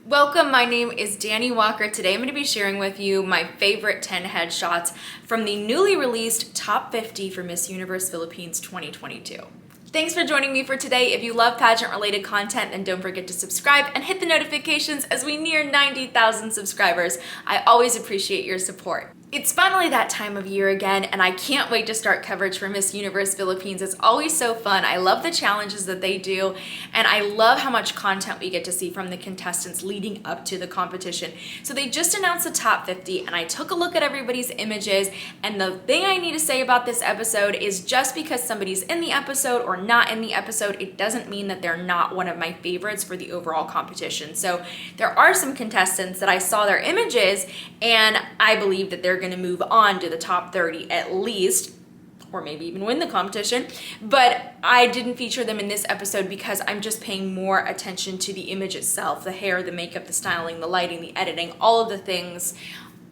Welcome, my name is Dani Walker. Today I'm going to be sharing with you my favorite 10 headshots from the newly released Top 50 for Miss Universe Philippines 2022. Thanks for joining me for today. If you love pageant related content, then don't forget to subscribe and hit the notifications as we near 90,000 subscribers. I always appreciate your support. It's finally that time of year again, and I can't wait to start coverage for Miss Universe Philippines. It's always so fun. I love the challenges that they do, and I love how much content we get to see from the contestants leading up to the competition. So they just announced the top 50, and I took a look at everybody's images, and the thing I need to say about this episode is just because somebody's in the episode or not in the episode, it doesn't mean that they're not one of my favorites for the overall competition. So there are some contestants that I saw their images, and I believe that they're going to move on to the top 30 at least, or maybe even win the competition, but I didn't feature them in this episode because I'm just paying more attention to the image itself, the hair, the makeup, the styling, the lighting, the editing, all of the things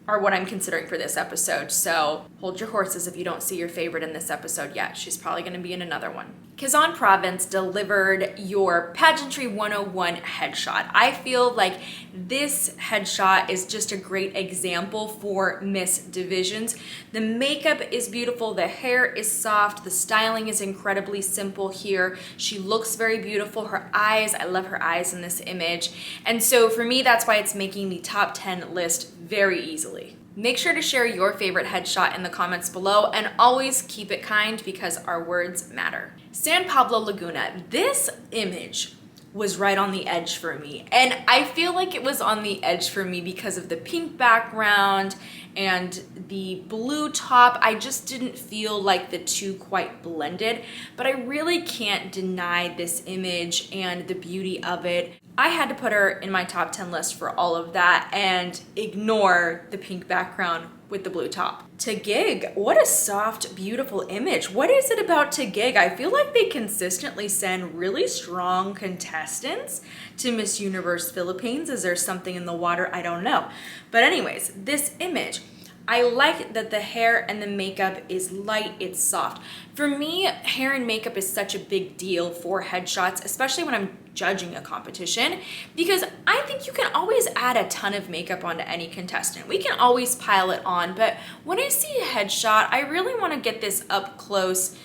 are what I'm considering for this episode. So hold your horses if you don't see your favorite in this episode yet. She's probably going to be in another one. Kaizan Province delivered your Pageantry 101 headshot. I feel like this headshot is just a great example for Miss Divisions. The makeup is beautiful, the hair is soft, the styling is incredibly simple here. She looks very beautiful. Her eyes, I love her eyes in this image. And so for me, that's why it's making the top 10 list very easily. Make sure to share your favorite headshot in the comments below, and always keep it kind because our words matter. San Pablo Laguna, this image was right on the edge for me. And I feel like it was on the edge for me because of the pink background and the blue top. I just didn't feel like the two quite blended, but I really can't deny this image and the beauty of it. I had to put her in my top 10 list for all of that and ignore the pink background with the blue top. Taguig, what a soft, beautiful image. What is it about Taguig? I feel like they consistently send really strong contestants to Miss Universe Philippines. Is there something in the water? I don't know. But anyways, this image, I like that the hair and the makeup is light, it's soft. For me, hair and makeup is such a big deal for headshots, especially when I'm judging a competition, because I think you can always add a ton of makeup onto any contestant. We can always pile it on, but when I see a headshot, I really want to get this up close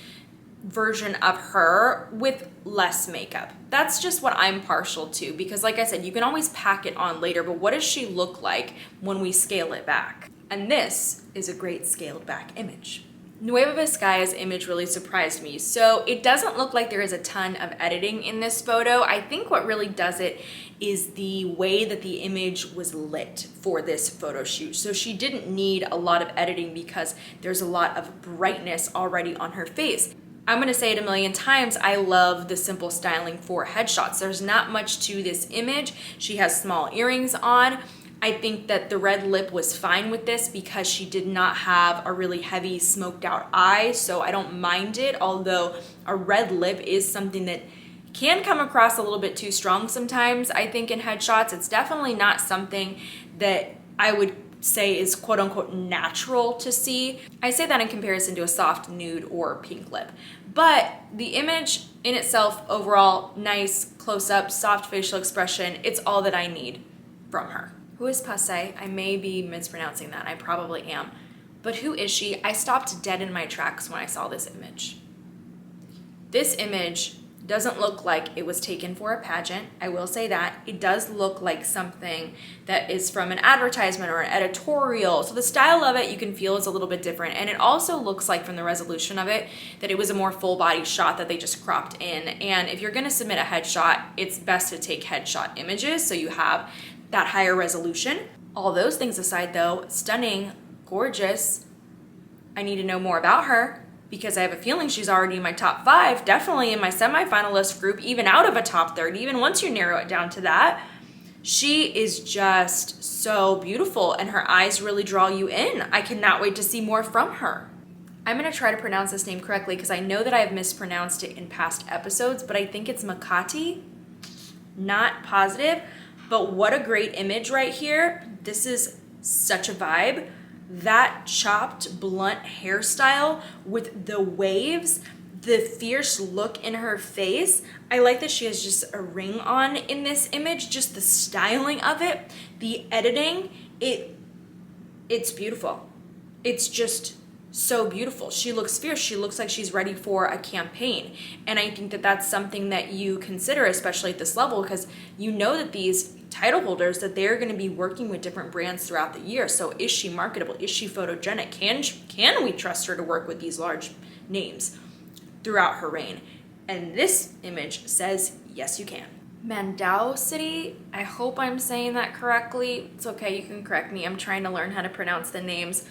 version of her with less makeup. That's just what I'm partial to, because like I said, you can always pack it on later, but what does she look like when we scale it back? And this is a great scaled back image. Nueva image really surprised me. So it doesn't look like there is a ton of editing in this photo. I think what really does it is the way that the image was lit for this photo shoot. So she didn't need a lot of editing because there's a lot of brightness already on her face. I'm gonna say it a million times, I love the simple styling for headshots. There's not much to this image. She has small earrings on. I think that the red lip was fine with this because she did not have a really heavy smoked out eye, so I don't mind it, although a red lip is something that can come across a little bit too strong sometimes, I think, in headshots. It's definitely not something that I would say is quote unquote natural to see. I say that in comparison to a soft nude or pink lip. But the image in itself, overall, nice, close up, soft facial expression, it's all that I need from her. Who is Passe? I may be mispronouncing that. I probably am. But who is she? I stopped dead in my tracks when I saw this image. This image doesn't look like it was taken for a pageant. I will say that. It does look like something that is from an advertisement or an editorial. So the style of it you can feel is a little bit different. And it also looks like from the resolution of it that it was a more full body shot that they just cropped in. And if you're gonna submit a headshot, it's best to take headshot images so you have that higher resolution. All those things aside though, stunning, gorgeous. I need to know more about her because I have a feeling she's already in my top 5, definitely in my semifinalist group, even out of a top 30, even once you narrow it down to that. She is just so beautiful and her eyes really draw you in. I cannot wait to see more from her. I'm gonna try to pronounce this name correctly because I know that I have mispronounced it in past episodes, but I think it's Makati, not positive. But what a great image right here. This is such a vibe. That chopped blunt hairstyle with the waves, the fierce look in her face. I like that she has just a ring on in this image, just the styling of it, the editing, it's beautiful. It's just so beautiful. She looks fierce. She looks like she's ready for a campaign. And I think that that's something that you consider, especially at this level, because you know that these title holders, that they're going to be working with different brands throughout the year. So is she marketable? Is she photogenic? Can we trust her to work with these large names throughout her reign? And this image says, yes, you can. Manila City, I hope I'm saying that correctly. It's okay, you can correct me. I'm trying to learn how to pronounce the names.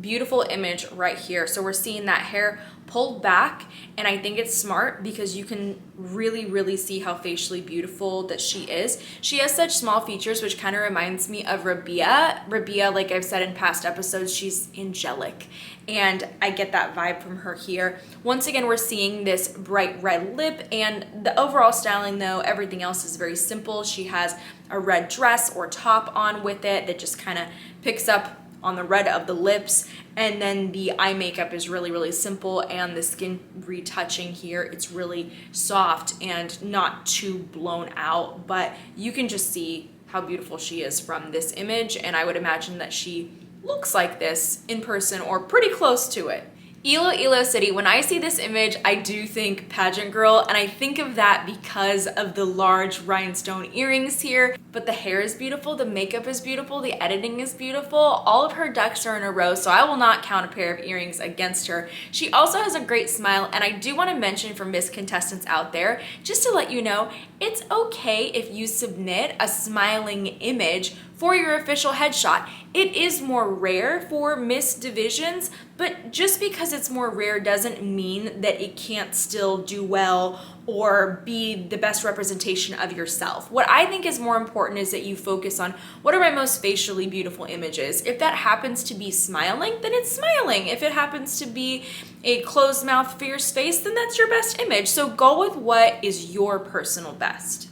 Beautiful image right here. So we're seeing that hair pulled back, and I think it's smart because you can really see how facially beautiful that she is. She has such small features, which kind of reminds me of Rabia. Rabia, like I've said in past episodes, she's angelic, and I get that vibe from her here. Once again, we're seeing this bright red lip, and the overall styling though, everything else is very simple. She has a red dress or top on with it that just kind of picks up on the red of the lips, and then the eye makeup is really simple, and the skin retouching here, it's really soft and not too blown out, but you can just see how beautiful she is from this image, and I would imagine that she looks like this in person or pretty close to it. Iloilo City, when I see this image, I do think pageant girl, and I think of that because of the large rhinestone earrings here, but the hair is beautiful, the makeup is beautiful, the editing is beautiful, all of her ducks are in a row, so I will not count a pair of earrings against her. She also has a great smile, and I do want to mention for Miss contestants out there, just to let you know, it's okay if you submit a smiling image for your official headshot. It is more rare for Miss divisions, but just because it's more rare doesn't mean that it can't still do well or be the best representation of yourself. What I think is more important is that you focus on what are my most facially beautiful images. If that happens to be smiling, then it's smiling. If it happens to be a closed mouth, fierce face, then that's your best image. So go with what is your personal best.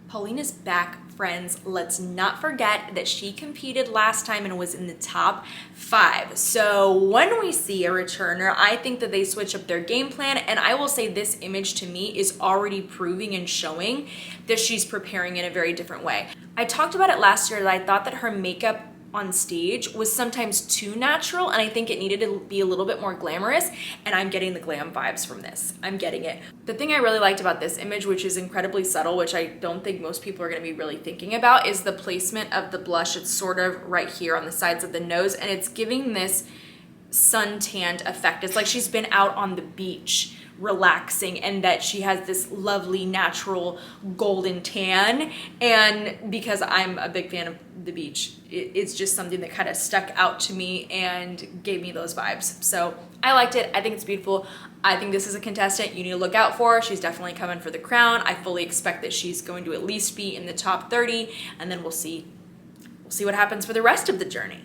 Pauline is back, friends. Let's not forget that she competed last time and was in the top 5. So when we see a returner, I think that they switch up their game plan, and I will say this image to me is already proving and showing that she's preparing in a very different way. I talked about it last year that I thought that her makeup on stage was sometimes too natural, and I think it needed to be a little bit more glamorous, and I'm getting the glam vibes from this. I'm getting it. The thing I really liked about this image, which is incredibly subtle, which I don't think most people are going to be really thinking about, is the placement of the blush. It's sort of right here on the sides of the nose, and it's giving this suntanned effect. It's like she's been out on the beach relaxing, and that she has this lovely natural golden tan. And because I'm a big fan of the beach, it's just something that kind of stuck out to me and gave me those vibes. So I liked it. I think it's beautiful. I think this is a contestant you need to look out for. She's definitely coming for the crown. I fully expect that she's going to at least be in the top 30, and then we'll see what happens for the rest of the journey.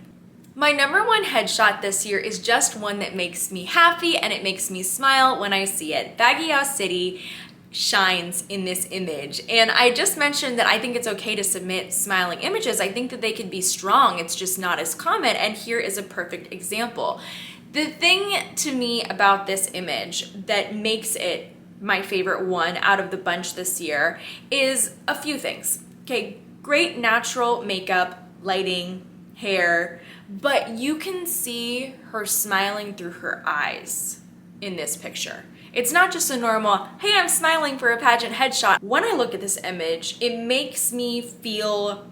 My number 1 headshot this year is just one that makes me happy and it makes me smile when I see it. Baguio City shines in this image, and I just mentioned that I think it's okay to submit smiling images. I think that they can be strong, it's just not as common, and here is a perfect example. The thing to me about this image that makes it my favorite one out of the bunch this year is a few things. Okay, great natural makeup, lighting, hair, but you can see her smiling through her eyes in this picture. It's not just a normal, hey, I'm smiling for a pageant headshot. When I look at this image, it makes me feel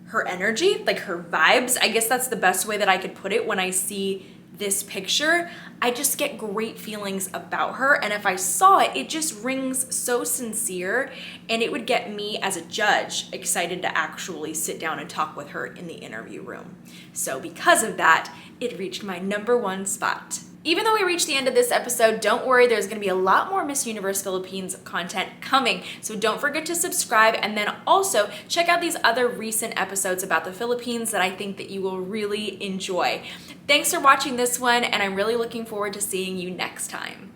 her energy, like her vibes. I guess that's the best way that I could put it. When I see this picture, I just get great feelings about her, and if I saw it, it just rings so sincere, and it would get me as a judge excited to actually sit down and talk with her in the interview room. So because of that, it reached my number 1 spot. Even though we reached the end of this episode, don't worry, there's going to be a lot more Miss Universe Philippines content coming. So don't forget to subscribe, and then also check out these other recent episodes about the Philippines that I think that you will really enjoy. Thanks for watching this one, and I'm really looking forward to seeing you next time.